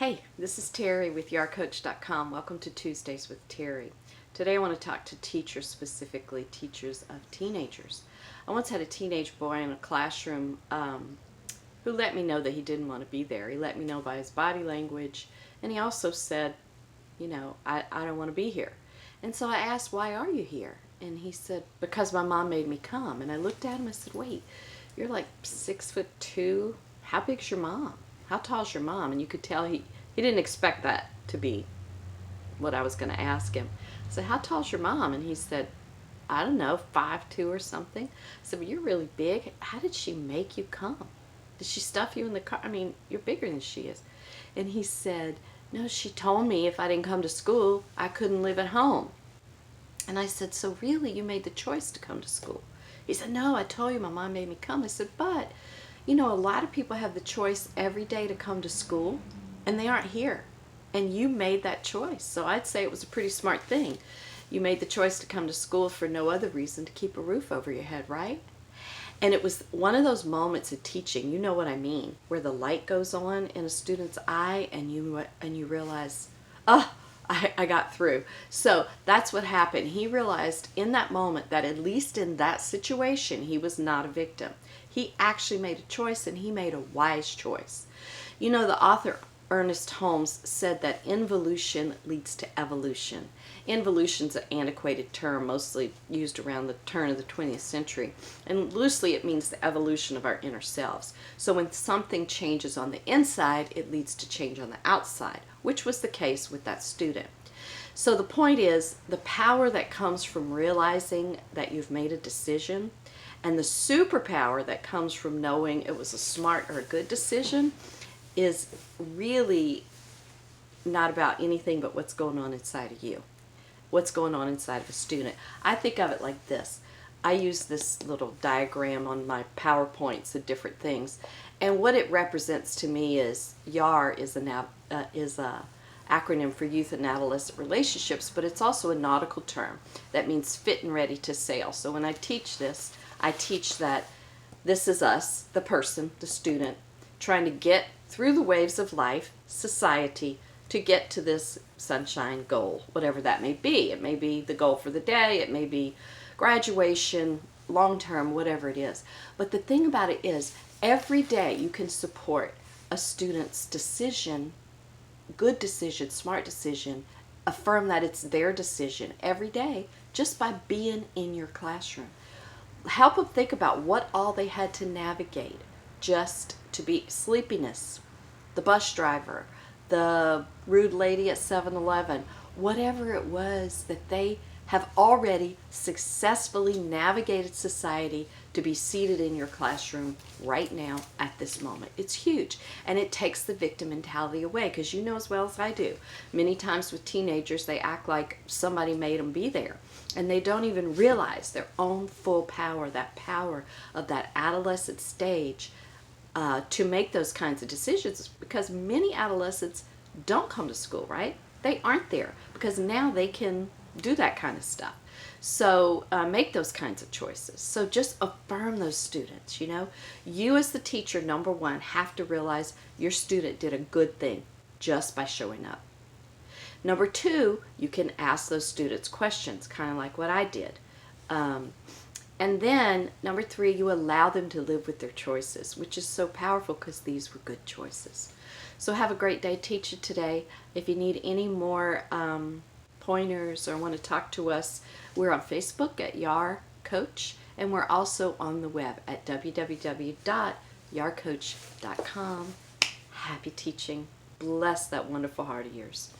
Hey, this is Terry with yarcoach.com. Welcome to Tuesdays with Terry. Today I want to talk to teachers, specifically teachers of teenagers. I once had a teenage boy in a classroom who let me know that he didn't want to be there. He let me know by his body language, and he also said, I don't want to be here. And so I asked, why are you here? And he said, because my mom made me come. And I looked at him and said, wait, you're like 6'2". How big's your mom? How tall's your mom? And you could tell he didn't expect that to be what I was going to ask him. I said, how tall's your mom? And he said, I don't know, 5'2" or something. I said, well, you're really big. How did she make you come? Did she stuff you in the car? I mean, you're bigger than she is. And he said, no, she told me if I didn't come to school, I couldn't live at home. And I said, so really, you made the choice to come to school? He said, no, I told you my mom made me come. I said, but a lot of people have the choice every day to come to school, and they aren't here. And you made that choice. So I'd say it was a pretty smart thing. You made the choice to come to school for no other reason to keep a roof over your head, right? And it was one of those moments of teaching, you know what I mean, where the light goes on in a student's eye and you realize, oh, I got through. So that's what happened. He realized in that moment that at least in that situation, he was not a victim. He actually made a choice, and he made a wise choice. The author Ernest Holmes said that involution leads to evolution. Involution's an antiquated term, mostly used around the turn of the 20th century. And loosely, it means the evolution of our inner selves. So when something changes on the inside, it leads to change on the outside, which was the case with that student. So the point is, the power that comes from realizing that you've made a decision, and the superpower that comes from knowing it was a smart or a good decision, is really not about anything but what's going on inside of you. What's going on inside of a student. I think of it like this. I use this little diagram on my PowerPoints of different things, and what it represents to me is YAR is a acronym for Youth and Adolescent Relationships, but it's also a nautical term that means fit and ready to sail. So when I teach this, I teach that this is us, the person, the student, trying to get through the waves of life, society, to get to this sunshine goal, whatever that may be. It may be the goal for the day, it may be graduation, long term, whatever it is. But the thing about it is, every day you can support a student's decision, good decision, smart decision, affirm that it's their decision every day just by being in your classroom. Help them think about what all they had to navigate just to be sleepiness, the bus driver, the rude lady at 7-Eleven, whatever it was that they have already successfully navigated society to be seated in your classroom right now at this moment. It's huge, and it takes the victim mentality away, because you know as well as I do, many times with teenagers they act like somebody made them be there, and they don't even realize their own full power, that power of that adolescent stage to make those kinds of decisions, because many adolescents don't come to school, right? They aren't there because now they can do that kind of stuff. So make those kinds of choices. So just affirm those students, You as the teacher, number one, have to realize your student did a good thing just by showing up. Number two, you can ask those students questions, kind of like what I did. And then, number three, you allow them to live with their choices, which is so powerful because these were good choices. So have a great day teacher today. If you need any more pointers or want to talk to us, we're on Facebook at YAR Coach, and we're also on the web at www.yarcoach.com. Happy teaching. Bless that wonderful heart of yours.